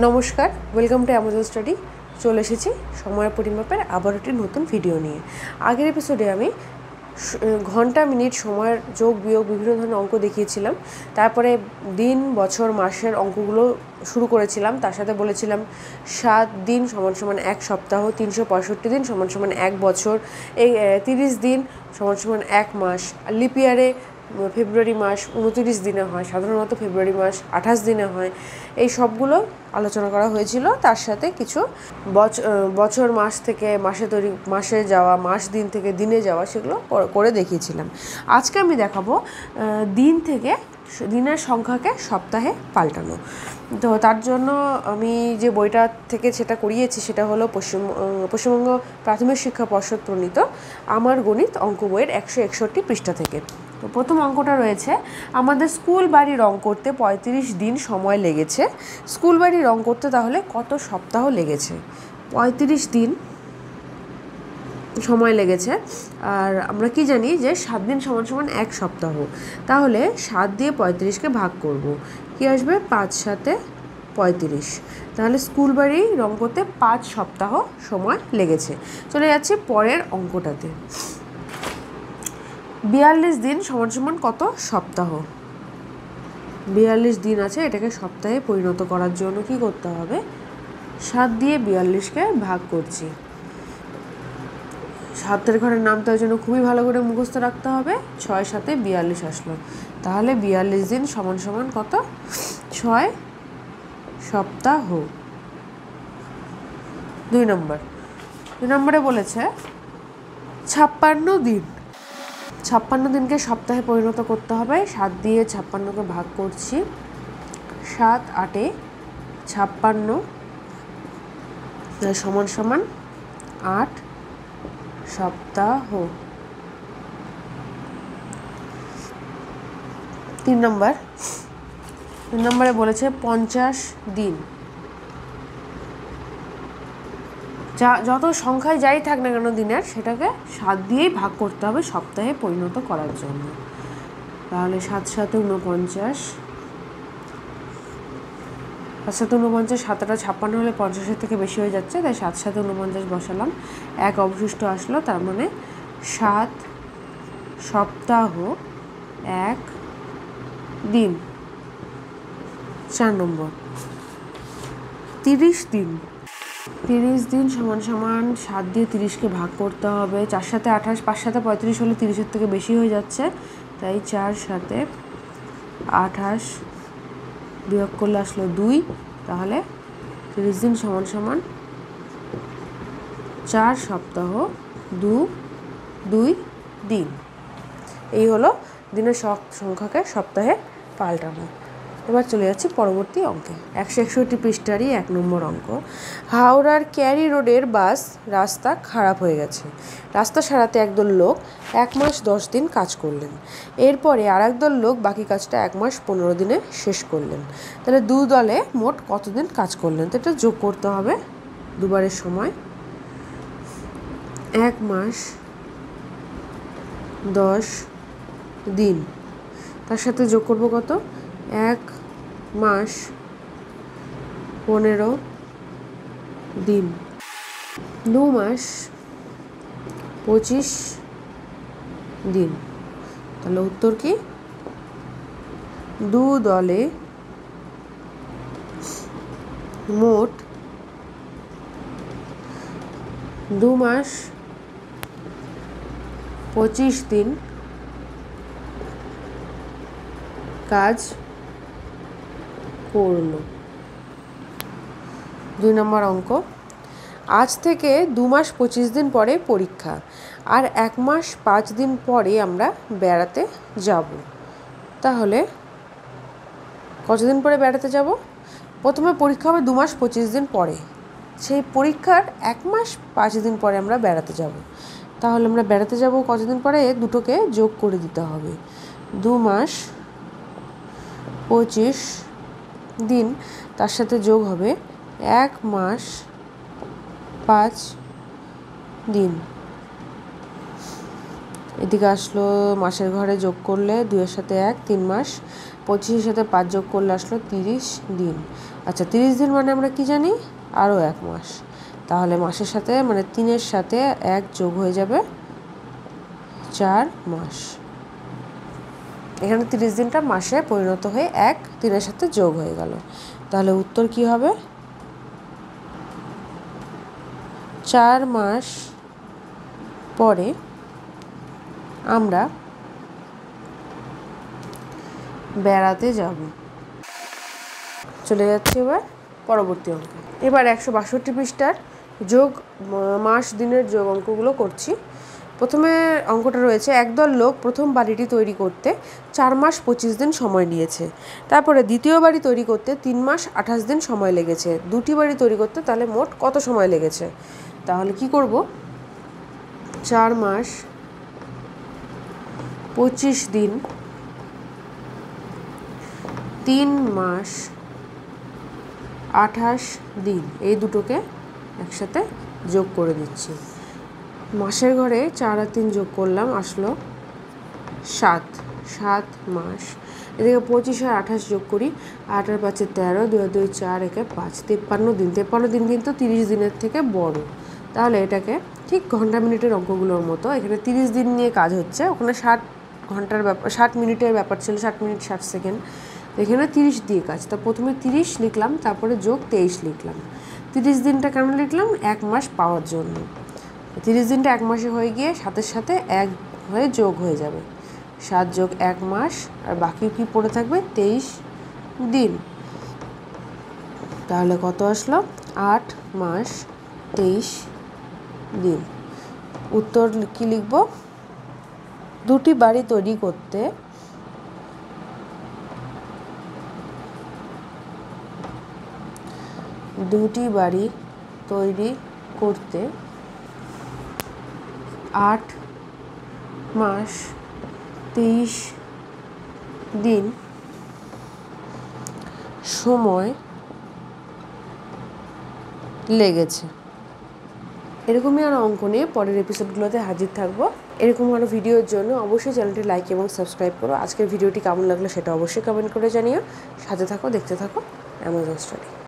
নমস্কার, welcome to Amazon study. চলে এসেছি সময়ের পরিমাপের আবার একটি নতুন ভিডিও নিয়ে। আগের এপিসোডে আমি ঘন্টা মিনিট সময়ের যোগ বিয়োগ বিভিন্ন ধরনের অঙ্ক দেখিয়েছিলাম। তারপরে দিন বছর মাসের অঙ্কগুলো শুরু করেছিলাম। তার সাথে বলেছিলাম 7 দিন সমান সমান 1 সপ্তাহ, 365 দিন সমান সমান 1 বছর, এই 30 দিন সমান সমান 1 মাস। আর লিপ ইয়ারে ফেব্রুয়ারি মাস 29 দিনে হয়, সাধারণত ফেব্রুয়ারি মাস 28 দিনে হয়। এই সবগুলো আলোচনা করা হয়েছিল। তার সাথে কিছু বছর মাস থেকে মাসে যাওয়া, মাস দিন থেকে দিনে যাওয়া, সেগুলো করে দেখিয়েছিলাম। আজকে আমি দেখাবো দিনের সংখ্যাকে সপ্তাহে পাল্টানো। তো তার জন্য আমি যে বইটা থেকে সেটা করিয়েছি সেটা হলো পশ্চিমবঙ্গ প্রাথমিক শিক্ষা পর্ষদ প্রণীত আমার গণিত অঙ্ক বইয়ের 161 পৃষ্ঠা থেকে। তো প্রথম অঙ্কটা রয়েছে, আমাদের স্কুল বাড়ি রং করতে 35 দিন সময় লেগেছে। স্কুল বাড়ি রং করতে তাহলে কত সপ্তাহ লেগেছে? 35 দিন সময় লেগেছে। আর আমরা কি জানি যে 7 দিন সমান সমান 1 সপ্তাহ। তাহলে 7 দিয়ে 35কে ভাগ করব, কি আসবে? 5 7 35। তাহলে স্কুল বাড়ি রং করতে 5 সপ্তাহ সময় লেগেছে। চলে যাচ্ছি পরের অঙ্কটাতে। 42 দিন সমান সমান কত সপ্তাহ? 42 দিন আছে, এটাকে সপ্তাহে পরিণত করার জন্য কি করতে হবে? 7 দিয়ে 42কে ভাগ করছি। 7-এর ঘরের নাম তার জন্য খুবই ভালো করে মুখস্থ রাখতে হবে। 6 7 42 আসলো। তাহলে 42 দিন সমান সমান কত? 6 সপ্তাহ। 2 নম্বরে বলেছে 56 দিন। 56 দিনকে সপ্তাহে পরিণত করতে হবে। 7 দিয়ে 56কে ভাগ করছি। 7 8 56 সমান সমান 8 সপ্তাহ। 3 নম্বরে বলেছে 50 দিন। যত সংখ্যায় যাই থাক না কেন দিনের, সেটাকে 7 দিয়েই ভাগ করতে হবে সপ্তাহে পরিণত করার জন্য। তাহলে 7 7 49, 7 7 49, 7টা 56 হলে 50-এর থেকে বেশি হয়ে যাচ্ছে, তাই 7 7 49 বসালাম। 1 অবশিষ্ট আসলো, তার মানে 7 সপ্তাহ 1 দিন। 4 নম্বর 30 দিন। 30 দিন সমান সমান 7 দিয়ে 30কে ভাগ করতে হবে। 4 7 28, 5 7 35 হলে 30-এর থেকে বেশি হয়ে যাচ্ছে, তাই 4 7 28 বিয়োগ করলে আসলো 2। তাহলে 30 দিন সমান সমান 4 সপ্তাহ 2 দিন। এই হলো দিনের সংখ্যাকে সপ্তাহে পাল্টানো। এবার চলে যাচ্ছি পরবর্তী অঙ্কে। 161 পৃষ্ঠারই 1 নম্বর অঙ্ক। হাওড়ার ক্যারি রোডের বাস রাস্তা খারাপ হয়ে গেছে। রাস্তা সারাতে একদল লোক 1 মাস 10 দিন কাজ করলেন। এরপরে আর একদল লোক বাকি কাজটা 1 মাস 15 দিনে শেষ করলেন। তাহলে দু দলে মোট কতদিন কাজ করলেন? তো এটা যোগ করতে হবে দুবারের সময়। 1 মাস 10 দিন, তার সাথে যোগ করব কত? 1 মাস 15 দিন, 2 মাস 25 দিন। তাহলে উত্তর কি? দু দলে মোট 2 মাস 25 দিন কাজ করলো। 2 নম্বর অঙ্ক। আজ থেকে 2 মাস 25 দিন পরে পরীক্ষা, আর 1 মাস 5 দিন পরে আমরা বেড়াতে যাব। তাহলে কতদিন পরে বেড়াতে যাব? প্রথমে পরীক্ষা হবে 2 মাস 25 দিন পরে, সেই পরীক্ষার 1 মাস 5 দিন পরে আমরা বেড়াতে যাব। তাহলে আমরা বেড়াতে যাব কতদিন পরে? দুটোকে যোগ করে দিতে হবে। 2 মাস 25 দিন, তার সাথে যোগ হবে 1 মাস 5 দিন। এদিকে আসলো মাসের ঘরে যোগ করলে 2-এর সাথে 1 3 মাস, 25-এর সাথে 5 যোগ করলে আসলো 30 দিন। আচ্ছা 30 দিন মানে আমরা কি জানি, আরও 1 মাস। তাহলে মাসের সাথে মানে 3-এর সাথে 1 যোগ হয়ে যাবে 4 মাস। এখানে 30 দিনটা মাসে পরিণত হয়ে 1 3-এর সাথে যোগ হয়ে গেল। তাহলে উত্তর কি হবে, 4 মাস পরে আমরা বেড়াতে যাব। চলে যাচ্ছি এবার পরবর্তী অঙ্ক। এবার 162 পৃষ্ঠার যোগ মাস দিনের যোগ অঙ্কগুলো করছি। প্রথমে অঙ্কটা রয়েছে, একদল লোক প্রথম বাড়িটি তৈরি করতে 4 মাস 25 দিন সময় নিয়েছে। তারপরে দ্বিতীয় বাড়ি তৈরি করতে 3 মাস 28 দিন সময় লেগেছে। দুটি বাড়ি তৈরি করতে তাহলে মোট কত সময় লেগেছে? তাহলে কি করব, 4 মাস 25 দিন 3 মাস 28 দিন এই দুটোকে একসাথে যোগ করে দিচ্ছি। মাসের ঘরে 4 আর 3 যোগ করলাম, আসলো 7 মাস। এদিকে 25 আর 28 যোগ করি, 8 আর 5 13, 2 আর 2 4, একে 5, 53 দিন। 53 দিন কিন্তু 30 দিনের থেকে বড়। তাহলে এটাকে ঠিক ঘন্টা মিনিটের অঙ্কগুলোর মতো, এখানে 30 দিন নিয়ে কাজ হচ্ছে, ওখানে 60 ঘন্টার ব্যাপার, 60 মিনিটের ব্যাপার ছিল, 60 মিনিট 60 সেকেন্ড। এখানে 30 দিয়ে কাজ। তা প্রথমে 30 লিখলাম, তারপরে যোগ 23 লিখলাম। 30 দিনটা কেন লিখলাম, 1 মাস পাওয়ার জন্য। 30 দিনটা 1 মাসে হয়ে গিয়ে 7-এর সাথে 1 হয়ে যোগ হয়ে যাবে, 7 যোগ 1 মাস, আর বাকি কি পড়ে থাকবে, 23 দিন। তাহলে কত আসলো, 8 মাস 23 দিন। উত্তর কি লিখব, দুটি বাড়ি তৈরি করতে করতে 8 মাস 23 দিন সময় লেগেছে। এরকমই আরও অঙ্ক নিয়ে পরের এপিসোডগুলোতে হাজির থাকবো। এরকম আরও ভিডিওর জন্য অবশ্যই চ্যানেলটি লাইক এবং সাবস্ক্রাইব করো। আজকের ভিডিওটি কেমন লাগলো সেটা অবশ্যই কমেন্ট করে জানিও। সাথে থাকো, দেখতে থাকো অ্যামাজন স্টাডি।